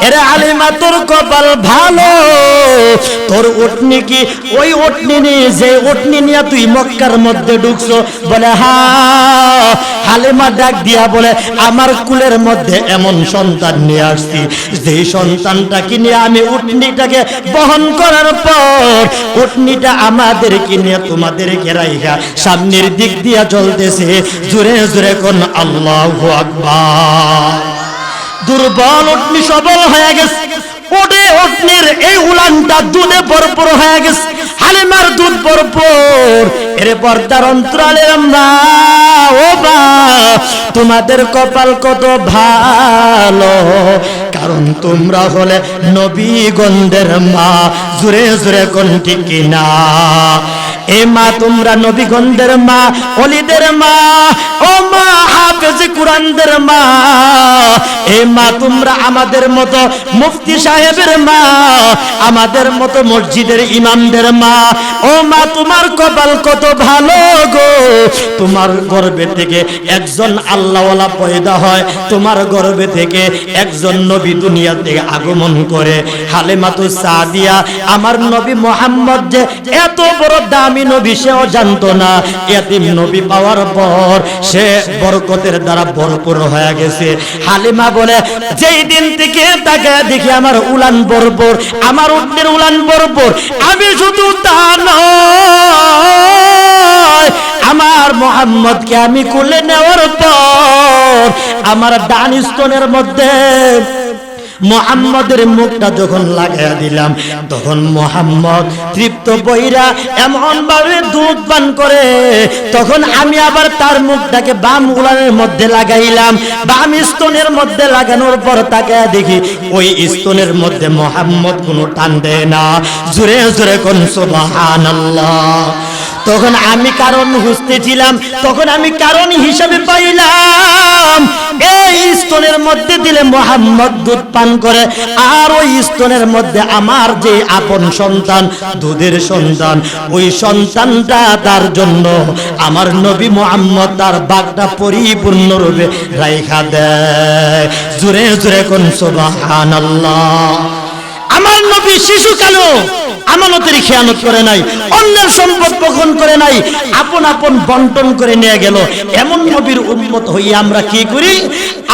এরে হালিমা তোর কপাল ভালো, তোর উটনি কি ওই উটনি নিয়ে যে উটনি নিয়ে তুই মক্কার মধ্যে ঢুকছো? বলে হা। হালিমা ডাক দিয়া বলে, আমার কুলের মধ্যে এমন সন্তান নিয়ে আসছি, যেই সন্তানটাকে নিয়ে আমি উটনিটাকে বহন করার পর উটনিটা আমাদেরকে নিয়ে তোমাদেরকে রাইখা সামনের দিক দিয়া চলতেছে। জোরে জোরে কোন আল্লাহু আকবার। দুর্বল উটনি সবল হয়ে গেছে, ওডে উটনির এই উলানটা দুধে ভরপুর হয়ে গেছে, হালিমার দুধ ভরপুর। এর পর্দার অন্তরালের মা, ও মা, তোমাদের কপাল কত ভালো, কারণ তোমরা হলে নবীগণদের মা। জোরে জোরে কোন ঠিক কিনা? এ মা তোমরা নবীগণদের মা, ওলিদের মা, ও মা হাফেজ কুরআনদের মা, এ মা তোমরা আমাদের মতো মুফতি সাহেবের মা, আমাদের মতো মসজিদের ইমামদের মা, ও মা তোমার কপাল কত ভালো গো, তোমার গর্ভে থেকে একজন আল্লাহওয়ালা পয়দা হয়, তোমার গর্ভে থেকে একজন নবী দুনিয়াতে আগমন করে। হালিমাতুস সাদিয়া আমার নবী মুহাম্মদ যে এত বড় দামি নবী সেও জানতো না। এতিম নবী পাওয়ার পর সে বরকতের দ্বারা ভরপুর হয়ে গেছে। হালিমা বলে যেই দিন থেকে তাকে দেখি আমার উলান ভরপুর, আমার উটনের উলান ভরপুর, আমি শুধু তা নয়, আমার মুহাম্মদকে আমি কোলে নেওয়ার পর আমার ডান স্তনের মধ্যে মুহাম্মদের মুখটা যখন লাগাইয়া দিলাম, তখন মুহাম্মদ তৃপ্ত বইরা এমন ভাবে দুধ পান করে, তখন আমি আবার তার মুখটাকে বাম উলানের মধ্যে লাগাইলাম। বাম স্তনের মধ্যে লাগানোর পর তাকে দেখি ওই স্তনের মধ্যে মুহাম্মদ কোনো টান দেয় না। জোরে জোরে কোন সুবহানাল্লাহ। তখন আমি কারণ খুঁজতেছিলাম, তখন আমি কারণ হিসাবে পাইলাম এই স্তনের মধ্যে দিলে মুহাম্মদ দুধ পান করে, আর ওই স্তনের মধ্যে আমার যে আপন সন্তান, দুধের সন্তান, ওই সন্তানটা তার জন্য আমার নবী মুহাম্মদ তার বাগটা পরিপূর্ণরূপে রাইখা দেয়। জোরে জোরে কোন সুবহানাল্লাহ। আমার নবী শিশুকালেও আমানতের খেয়ানত করে নাই, অন্যের সম্পদ বহন করে নাই, আপন আপন বন্টন করে নিয়ে গেল। এমন নবীর উম্মত হইয়া আমরা কি করি?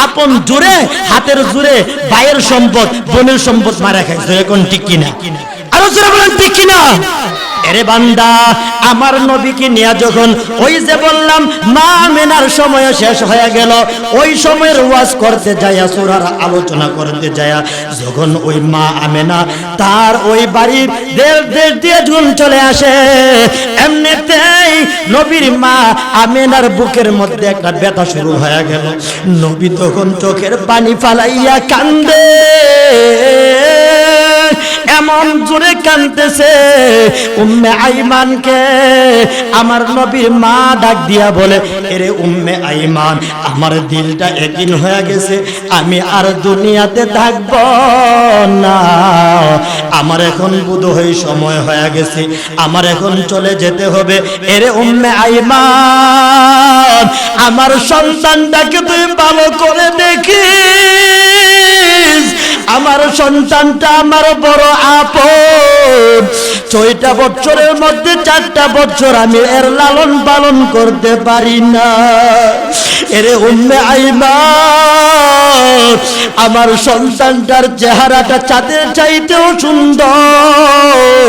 আপন জোরে, হাতের জোরে ভাইয়ের সম্পদ, বোনের সম্পদ মারা খাই। এখন ঠিক কিনা? আরো জোরে বলেন ঠিক কিনা? এরে বান্দা, আমার নবীকে নিয়ে যখন ওই যে বললাম মা আমেনার সময় শেষ হয়ে গেল, ওই সময়ের ওয়াজ করতে যায়া, সূরার আলোচনা করতে যায়া, যখন ওই মা আমেনা তার ওই বাড়ির দেশ দিয়ে যখন চলে আসে, এমনিতেই নবীর মা আমেনার বুকের মধ্যে একটা ব্যথা শুরু হয়ে গেল। নবী তখন চোখের পানি ফালাইয়া কান্দে, এমন জোরে কাঁদতেছে। উম্মে আইমানকে আমার নবীর মা ডাক দিয়া বলে, এরে উম্মে আইমান, আমার দিলটা একদিন হয়ে গেছে, আমি আর দুনিয়াতে থাকব না, আমার এখন বোধহয় সময় হয়ে গেছে, আমার এখন চলে যেতে হবে। এরে উম্মে আইমান, আমার সন্তানটাকে তুই ভালো করে দেখিস, আমার সন্তানটা আমার বড় আপন। 6টা বছরের মধ্যে 4টা বছর আমি এর লালন পালন করতে পারি না। এরে উম্মে আইমান, আমার সন্তানটার চেহারাটা চাঁদের চাইতেও সুন্দর,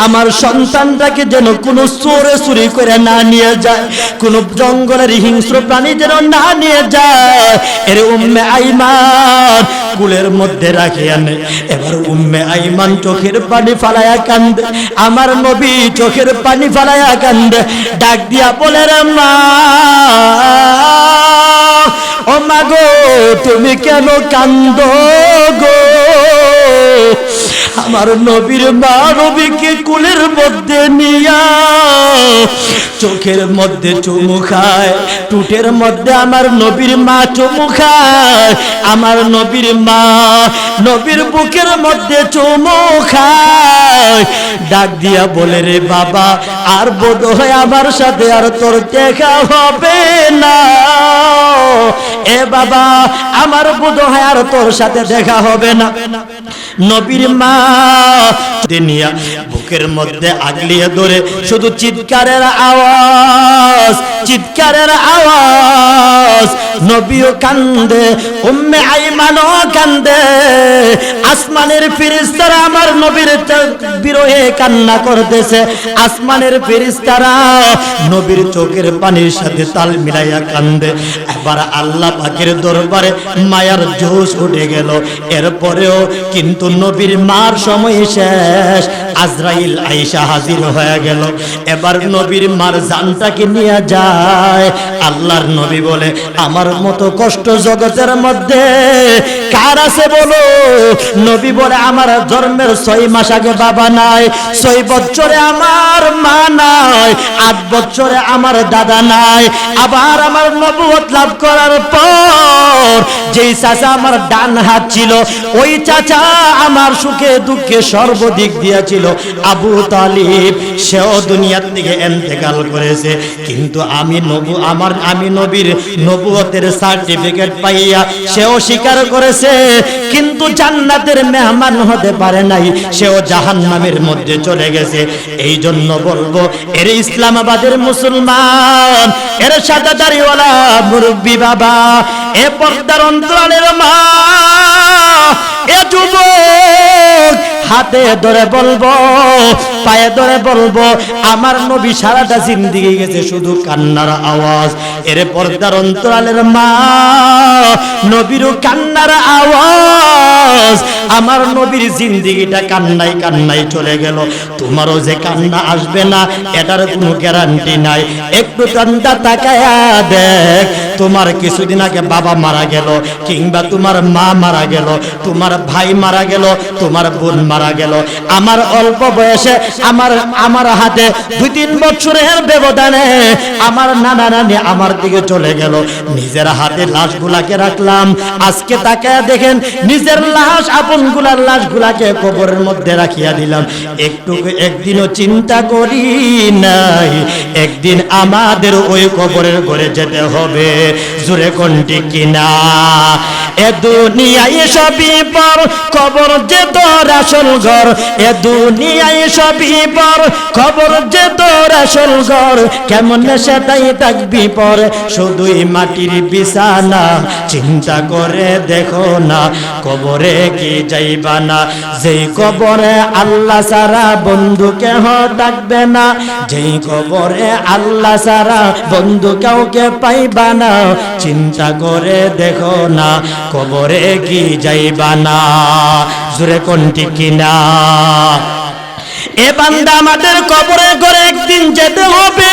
আমার সন্তানটাকে যেন কোনো চোরে চুরি করে না নিয়ে যায়, কোনো জঙ্গলের হিংস্র প্রাণী যেন না নিয়ে যায়। এরে উম্মে আইমান কুলের মধ্যে রাখে আনে। এবার উম্মে আইমান চোখের পানি ফালায়া কান্দে, আমার নবী চোখের পানি ফালায়া কান্দে, ডাক দিয়া বলে, রে মা, ও মা গো, তুমি কেন কান্দো গো? আমার নবীর মা নবীকে কুলের মধ্যে নিয়া চোখের মধ্যে চুমু খায়, টুটের মধ্যে আমার নবীর মা চুমু খায়, আমার নবীর মা নবীর বুকের মধ্যে চুমু খায়। ডাক দিয়া বলে, রে বাবা, আর বোধহয় আমার সাথে আর তোর দেখা হবে না। এ বাবা, আমার বোধহয় আর তোর সাথে দেখা হবে না। নবীর মা দুনিয়া বুকের মধ্যে আগলিয়ে ধরে শুধু চিৎকারের আওয়াজ, চিৎকারের আওয়াজ। নবীও কান্দে, উম্মে আইমানও কান্দে, আসমানের ফেরেশতারা আমার নবীর বিরহে কান্না করতেছে, আসমানের ফেরেশতারা নবীর চোখের পানির সাথে তাল মিলাইয়া কান্দে। এবার আল্লাহ পাকের দরবারে মায়ার জোশ উঠে গেল। এরপরেও কিন্তু নবীর মার সময় শেষ, আজরাইল আয়েশা হাজির হয়ে গেল। এবার নবীর মার জানটাকে নিয়ে নিয়ে যায়। আল্লাহর নবী বলে আমার মতো কষ্ট জগতের মধ্যে কার আছে বলো? নবী বলে আমার জন্মের 6 মাস আগে বাবা নাই, 6 বছরে আমার মা নাই, 8 বছরে আমার দাদা নাই। আবার আমার নবুয়ত লাভ করার পর যেই চাচা আমার ডান হাত ছিল, ওই চাচা আমার সুখে দুঃখে সর্বদিক দিয়েছিল আবু তালিব, সেও দুনিয়ার থেকে ইন্তেকাল করেছে। কিন্তু আমি নবীর নবুয়তের সার্টিফিকেট পাইয়া সেও স্বীকার করেছে, কিন্তু জান্নাতের মেহমান হতে পারে নাই, সেও জাহান্নামের মধ্যে চলে গেছে। এই জন্য বলবো এর ইসলামাবাদের মুসলমান, এর সাদা দাড়িওয়ালা মুরব্বী বাবা, এ পর্দার অন্তরালের মা, এ যুবক, হাতে ধরে বলবো, পায়ে ধরে বলবো, আমার নবী সারাটা জিন্দেগি গেছে শুধু কান্নার আওয়াজ। এর পর্দার অন্তরালের মা, নবীরও কান্নার আওয়াজ, আমার নবীর জিন্দেগিটা কান্নায় কান্নায় চলে গেল। তোমারও যে কান্না আসবে না এটার কোনো গ্যারান্টি নাই। একটু কান্না তাকায়া দেখ, তোমার কিছুদিন আগে বাবা মারা গেল, কিংবা তোমার মা মারা গেল, তোমার ভাই মারা গেল, তোমার বোন মারা গেল। আমার অল্প বয়সে আমার হাতে 2-3 বছরের ব্যবধানে আমার নানা নানি আমার দিকে চলে গেল। নিজের হাতে লাশগুলাকে রাখলাম। আজকে তাকায়া দেখেন নিজের লাশ, আপনগুলার লাশগুলাকে কবরের মধ্যে রাখিয়া দিলাম। একদিনও চিন্তা করি নাই একদিন আমাদের ওই কবরের ঘরে যেতে হবে। জোরে কোন ঠিক কিনা? এ দুনিয়ায় সবই পর, কবর যে তোর আসল ঘর। এ দুনিয়ায় সবই পর, কবর যে তোর আসল ঘর। কেমন সেটাই থাকবি পর, শুধুই মাটির বিছানা। চিন্তা করে দেখো না কবরে কি যাইবা না। যেই কবরে আল্লাহ ছাড়া বন্ধু কেহ থাকবে না, যেই কবরে আল্লাহ ছাড়া বন্ধু কাউকে পাইবা না। চিন্তা করে দেখো না কবরে কি যাইবা না। জোরে কোন ঠিক কিনা? এ বান্দা আমাদের কবরে করে একদিন যেতে হবে,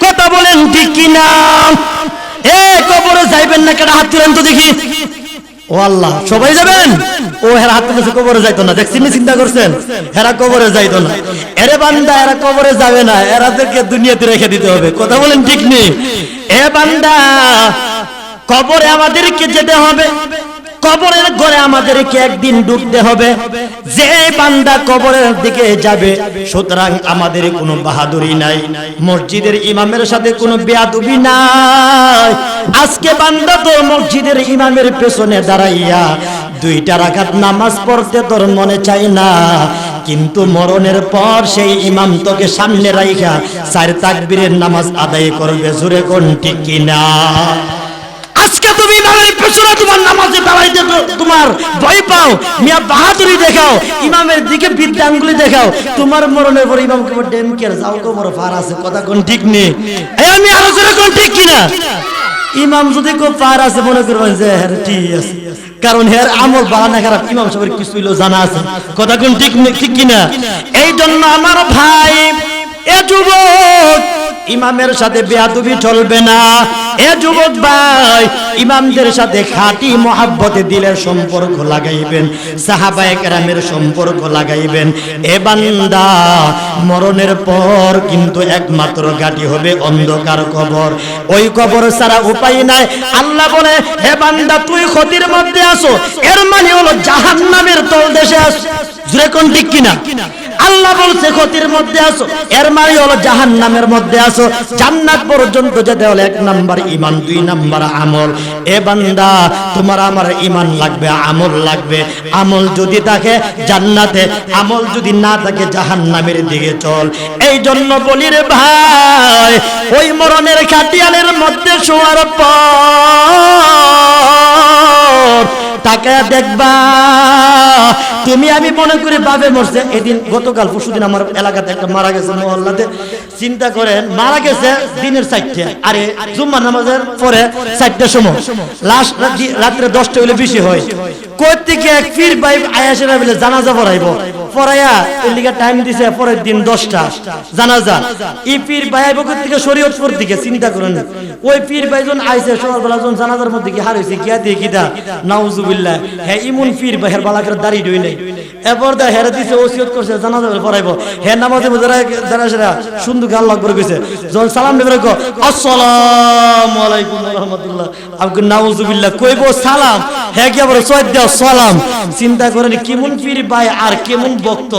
কথা বলেন ঠিক কিনা? এ কবরে যাইবেন না কেন? হাত তুলেন তো দেখি। ও আল্লাহ, সবাই যাবেন? ও হেরা হাত তুলেছে, কবরে যাইতো না। দেখছেন, চিন্তা করছেন? হেরা কবরে যাইতো না। এরে বান্দা, এরা কবরে যাবে না, এরাদেরকে দুনিয়াতে রেখে দিতে হবে। কথা বলেন ঠিক নেই? এ বান্দা, কবরে আমাদেরকে যেতে হবে, কবরের ঘরে আমাদেরকে একদিন ঢুকতে হবে। যে বান্দা কবরের দিকে যাবে, সুতরাং আমাদের কোনো বাহাদুরি নাই, মসজিদের ইমামের সাথে কোনো বেয়াদবি নাই। আজকে বান্দা তো মসজিদের ইমামের পেছনে দাঁড়াইয়া 2 রাকাত নামাজ পড়তে তোর মনে চাই না, কিন্তু মরণের পর সেই ইমাম তোকে সামনে রাইখা 4 তাকবীরের নামাজ আদায় করবে। জোরে কোন ঠিক কিনা? আজকে তুমি ইমামের পেছনে তোমার নামাজে দাঁড়াইতে তোমার ভয় পাও, মিয়া বাহাদুরি দেখাও, ইমামের দিকে বিদ্যাঙ্গুলি দেখাও, তোমার মরণের পর ইমামকে ডেমকে যাও কবর ফার আছে। কথা কোন ঠিক নেই? আমি আলোচনা কোন ঠিক কিনা? ইমাম যদি কেউ পার আছে মনে করবেন যে হ্যাঁ ঠিক আছে, কারণ হের আমল ভালো না খারাপ ইমাম সাহেবের কিছু জানা আছে। কথা কোন ঠিক ঠিক কিনা? এই জন্য আমার ভাই, এ যুবক, ইমামের সাথে বেয়াদবি চলবে না। এ যুবক ভাই, ইমামদের সাথে খাঁটি মহাব্বতে দিলের সম্পর্ক লাগাইবেন, সাহাবায়ে কেরামের সম্পর্ক লাগাইবেন। এ বান্দা, মরণের পর কিন্তু একমাত্র গাটি হবে অন্ধকার কবর। ওই কবর ছাড়া উপায় নাই। আল্লাহ বলে, হে বান্দা, তুই ক্ষতির মধ্যে আসো, এর মানে হলো জাহান্নামের তলদেশে আসো। জোরে কোন ঠিক কিনা? আল্লাহ বলছে ক্ষতির মধ্যে আসো, এর মানে হলো জাহান্নামের মধ্যে আসো। জান্নাত পর্যন্ত যেতে হলে 1 নাম্বার ঈমান, 2 নাম্বার আমল। এ বান্দা, তোমার আমার ঈমান লাগবে, আমল লাগবে। আমল যদি থাকে জান্নাতে, আমল যদি না থাকে জাহান্নামের দিকে চল। এই জন্য বলি রে ভাই, ওই মরণের খাটিয়ালের মধ্যে শোয়ার পর তাকায়া দেখবা তুমি আমি মনে করি বাবে মরছে। এদিন গতকাল পরশুদিন আমার এলাকাতে একটা মারা গেছে মহল্লাতে, চিন্তা করেন মারা গেছে দিনের 4টা, আরে জুম্মা নামাজের পরে 4টার সময়, লাস্ট রাত্রে 10টা হইলে বেশি হয়। কই থেকে এক পীর ভাই আয়াসেরা বলে জানাজা পড়াইবো, পড়াইয়া এর লিগে টাইম দিছে পরের দিন 10টা জানাজা। এই পীর ভাই আইবো কই থেকে শরীয়তপুর দিকে, চিন্তা করেন ওই পীর ভাই যখন আইছে সকালবেলা যখন জানাজার মধ্যে কি হার হইছে গিয়া দিয়ে কিটা নাউজুবিল্লাহ, হ্যাঁ ইমন পীর ভাই হের বালা করে দাড়ি ডই নাই, এরপর দা হেরে দিছে ওসিয়ত করছে জানাজা পড়াইবো, হ্যাঁ নামাজে যারা সুন্দর গাল লাগ করে কইছে যখন সালাম দেবে কো আসসালামু আলাইকুম ওয়া রাহমাতুল্লাহ, আপনি নাউজুবিল্লাহ কইবো সালাম, হ্যাঁ কি আবার সৈয়দ দাও সালাম। চিন্তা করেন কেমন পীর ভাই আর কেমন ভক্ত।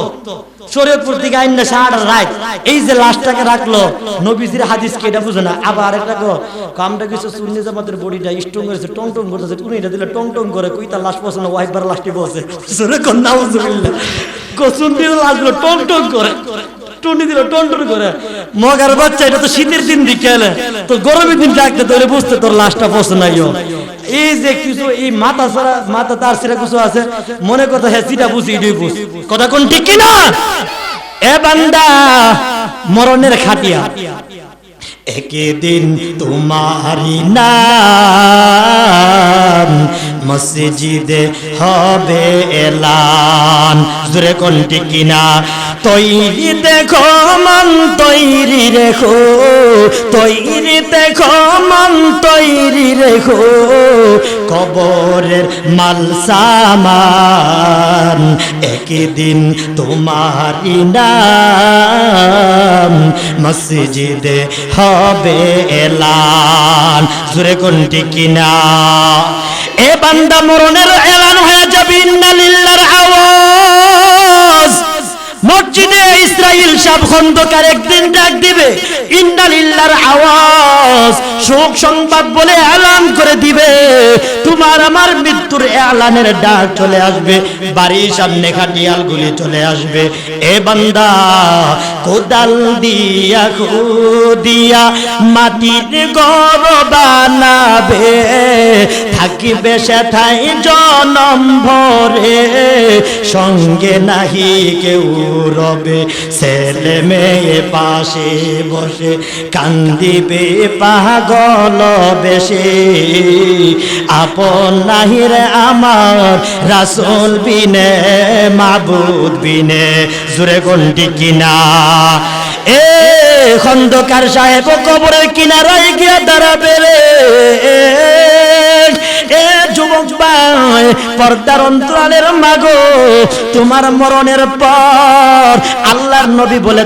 শরীয়তপুর থেকে আইন না সারা রাত এই যে লাশটাকে রাখলো, নবীজির হাদিস কে এটা বুঝে না। আবার আরেকটা কো কামটা কিছু সুন্নি জামাতের বডিটা স্ট্রং করেছে, টং টং করতেছে, কোন এটা দিলে টং টং করে, কইতা লাশ পছন্দ ওয়াইফার লাশটি বসে সুরে কোন নাউজুবিল্লাহ, কো সুন্নির লাশগুলো টং টং করে, টুনি দিল টন টন করে, মগার বাচ্চা এটা তো শীতের দিন দিকে এলে তো গরমের দিন ডাকতে তোরে বুঝতে তোর লাশটা পছন্দ নাইও। এই যে কিছু এই মাথা ছাড়া মাথা তার সেরা কিছু আছে মনে কথা, হ্যাঁ যেটা বুঝি এটাই বুঝ, কথা কোন ঠিক কিনা? এ বান্দা মরণের খাটিয়া, একদিন তোমারি নাম মসজিদে হবে এলান, জোরে কোন ঠিক কিনা? তৈরি দেখো মন তৈরি রেখো, তৈরি দেখো মন তৈরি রেখো, কবরের মাল সামান একদিন তোমারি নাম মসজিদে হবে এলান, জোরে কোন ঠিক কিনা? এ বান্দা মরণের এলান হয়ে যাবে, ইন্না লিল্লাহির আওয়াজ। মসজিদে ইসরাইল সাহেব খন্দকার একদিন ডাক দিবে, ইন্না লিল্লাহির আওয়াজ, শোক সংবাদ বলে এলান করে দিবে, তোমার আমার মৃত্যুর এলানের ডাক চলে আসবে, বাড়ির সামনে খাটিয়াল গুলি চলে আসবে। এ বান্দা কোদাল দিয়া খুদিয়া মাটির ঘর বানাবে, থাকিবে সেথায় জনম ভরে, সঙ্গে নাহি কেউ রবে, ছেলে মেয়ে পাশে বসে কান্দিবে পাগল বেশে, আপন নাহি রে আমার রাসূল বিনে মাবুদ বিনে, জোরে কোন ঠিক কিনা? এ খন্দকার সাহেব কবরের কিনারায় গিয়া দাঁড়াবে রে, এ যুবক ভাই পর্দার অন্তরালের মাগো, তোমার মরণের পর আল্লাহর নবী বলে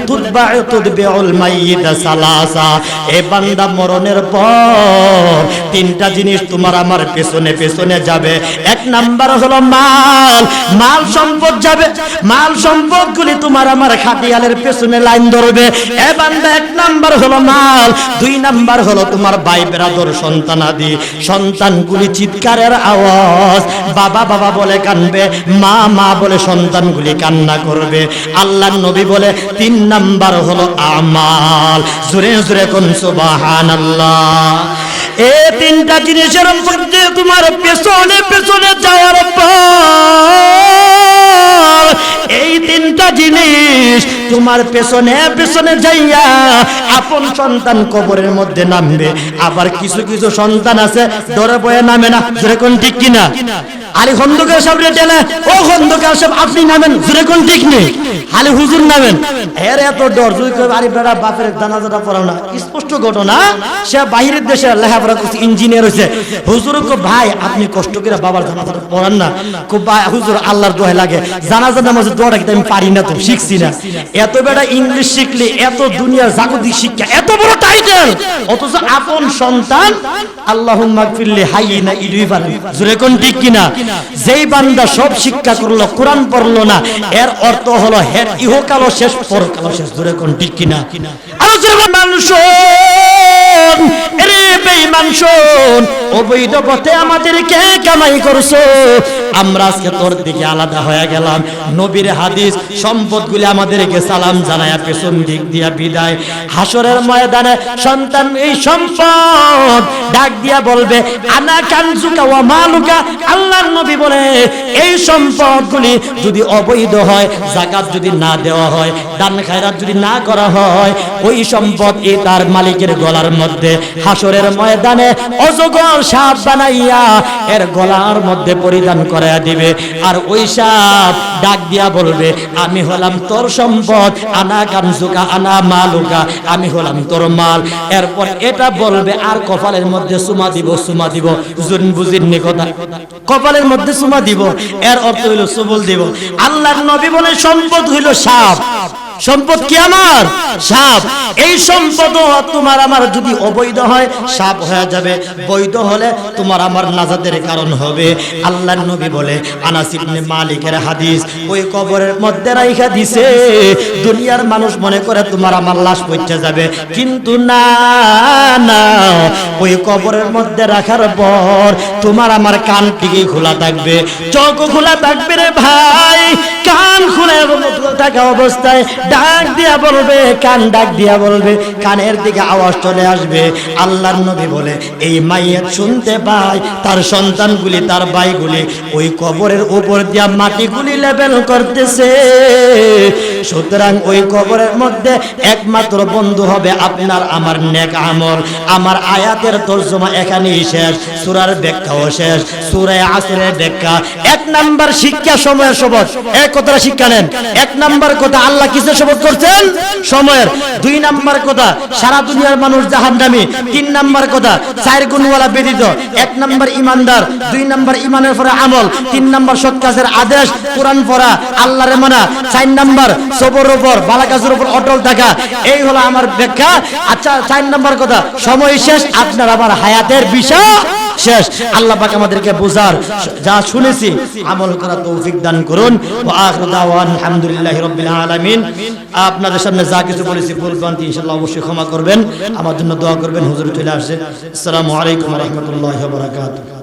তুদবিউল মাইয়িত সালাসা, এ বান্দা মরণের পর 3টা জিনিস তোমার আমার পেছনে পেছনে যাবে। 1 নাম্বার হলো মাল, মাল সম্পদ যাবে, মাল সম্পদগুলি তোমার আমার খাটিয়ালের পেছনে লাইন ধরবে। এ বান্দা 1 নাম্বার হলো মাল, 2 নাম্বার হলো তোমার ভাই ব্রাদর সন্তানাদি, সন্তানগুলি চিৎকারের আওয়াজ, বাবা বাবা বলে কানবে, মা মা বলে সন্তানগুলি কান্না করবে। আল্লাহর নবী বলে 3 নাম্বার হলো আমাল, জোরে জোরে কোন সুবহানাল্লাহ। এই 3টা জিনিসের মধ্যে তোমার পেছনে পেছনে যাওয়ার পর এই 3টা জিনিস তোমার পেছনে পেছনে যাইয়া আপন সন্তান কবরের মধ্যে নামবে। আবার কিছু কিছু সন্তান আছে ডরে বয়ে নামে না, জোরে কোন ঠিক কিনা? আলী খন্দকার সাহেব রে টেনে, ও খন্দকার সাহেব আপনি নামেন, জোরে কোন ঠিক নেই? আলী হুজুর নামেন, এর এত ডর, যদি কই আরে বেটা বাপের জানাজাটা পড়াও না, স্পষ্ট ঘটনা, সে বাইরের দেশে লেখাপড়া করছে, ইঞ্জিনিয়ার হয়েছে। হুজুর কো ভাই আপনি কষ্ট করে বাবার জানাজাটা পড়ান না, খুব হুজুর আল্লাহর দোয়া লাগে, জানাজা নামাজের দোয়াটা কিন্তু আমি পারি না, তো শিখছি না। এত বেটা ইংলিশ শিখলি, এত দুনিয়ার জাগতিক শিক্ষা, এত বড় টাইটেল, অথচ আপন সন্তান আল্লাহুম্মা গফিরলি হাইয়িনা ইদুই পারেন, জোরে কোন ঠিক কিনা? যেই বান্দা সব শিক্ষা করলো কোরআন পড়লো না, এর অর্থ হলো হের ইহকালও শেষ পরকালও শেষ, জোরে কোন ঠিক কিনা? আর জোরে মানুষ রে বেঈমান শোন, অবৈধ পথে আমাদেরকে কামাই করছো, আমরা আজকে তোর দিকে আলাদা হয়ে গেলাম। নবীর হাদিস, সম্পদগুলি আমাদেরকে সালাম জানায়া পেছন দিক দিয়া বিদায়। হাসরের ময়দানে সন্তান এই সম্পদ ডাক দিয়া বলবে আনা কানজুকা ওয়া মালুকা। আল্লাহর নবী বলে এই সম্পদগুলি যদি অবৈধ হয়, যাকাত যদি না দেওয়া হয়, দান খায়রাত যদি না করা হয়, ওই সম্পদ এই তার মালিকের গলার মধ্যে হাসরের ময়দানে অজগর সাপ বানাইয়া এর গলার মধ্যে পরিধান করায়া দিবে। আর ওই সাপ ডাক দিয়া বলবে আমি হলাম তোর সম্পদ, আনা কানজুকা আনা মালুকা, আমি হলাম তোর মাল। এরপর এটা বলবে আর কপালের মধ্যে চুমা দিব, চুমা দিব। জুন বুঝিননি কথা, কপালের মধ্যে চুমা দিব, এর অর্থ হইল চুবল দিব। আল্লাহর নবী বলে সম্পদ হইল সাপ। সম্পদ কি আমার? সাপ। এই সম্পদ তোমার আমার যদি অবৈধ হয় সাপ হয়ে যাবে, বৈধ হলে তোমার আমার নাজাতের কারণ হবে। আল্লাহর নবী বলে আনাস ইবনে মালিকের হাদিস, ওই কবরের মধ্যে রাইখা দিছে, দুনিয়ার মানুষ মনে করে তোমার আমার লাশ পৌঁছে যাবে, কিন্তু না না, ওই কবরের মধ্যে রাখার পর তোমার আমার কান টিকে খোলা থাকবে, চোখ খোলা থাকবে রে ভাই। কান খুলে থাকা অবস্থায় ডাক দিয়া বলবে, কান ডাক দিয়া বলবে, কানের দিকে আওয়াজ চলে আসবে। আল্লাহর নবী বলে এই মাইয়াত শুনতে পায় তার সন্তানগুলি, তার ভাইগুলি ওই কবরের উপর দিয়া মাটিগুলি লেবেল করতেছে। সুতরাং ওই কবরের মধ্যে একমাত্র বন্ধু হবে আপনার আমার নেক আমল। আমার আয়াতের তরজমা এখানেই শেষ, সূরার ব্যাখ্যাও শেষ, সূরা আসরের ব্যাখ্যা। এক নাম্বার শিক্ষা সময়ের শপথ। এক কথাটা শিক্ষা নেন। এক নাম্বার কথা আল্লাহ কিসের শপথ করছেন? সময়ের। দুই নাম্বার কথা সারা দুনিয়ার মানুষ জাহান্নামী। তিন নাম্বার কথা চার গুণওয়ালা ব্যতীত। এক নাম্বার ইমানদার, দুই নাম্বার ইমানের পরে আমল, তিন নাম্বার সৎ কাজের আদেশ, কোরআন পড়া, আল্লাহরে মানা, চার নাম্বার সবরের উপর, ভালো কাজের উপর অটল থাকা। এই হলো আমার ব্যাখ্যা। আচ্ছা, চার নাম্বার কথা সময় শেষ, আপনার আমার হায়াতের বিষয় শেষ। আল্লাহ পাক আমাদেরকে বুঝার, যা শুনেছি আমল করার তৌফিক দান করুন। ওয়া আখিরু দাওয়ানা আলহামদুলিল্লাহি রাব্বিল আলামিন। আপনাদের সামনে যা কিছু বলেছি ভুল ভ্রান্তি ইনশাআল্লাহ অবশ্যই ক্ষমা করবেন, আমার জন্য দোয়া করবেন। হুজুর চলে আসছে। আসসালামু আলাইকুম ওয়া রাহমাতুল্লাহি ওয়া বারাকাতুহু।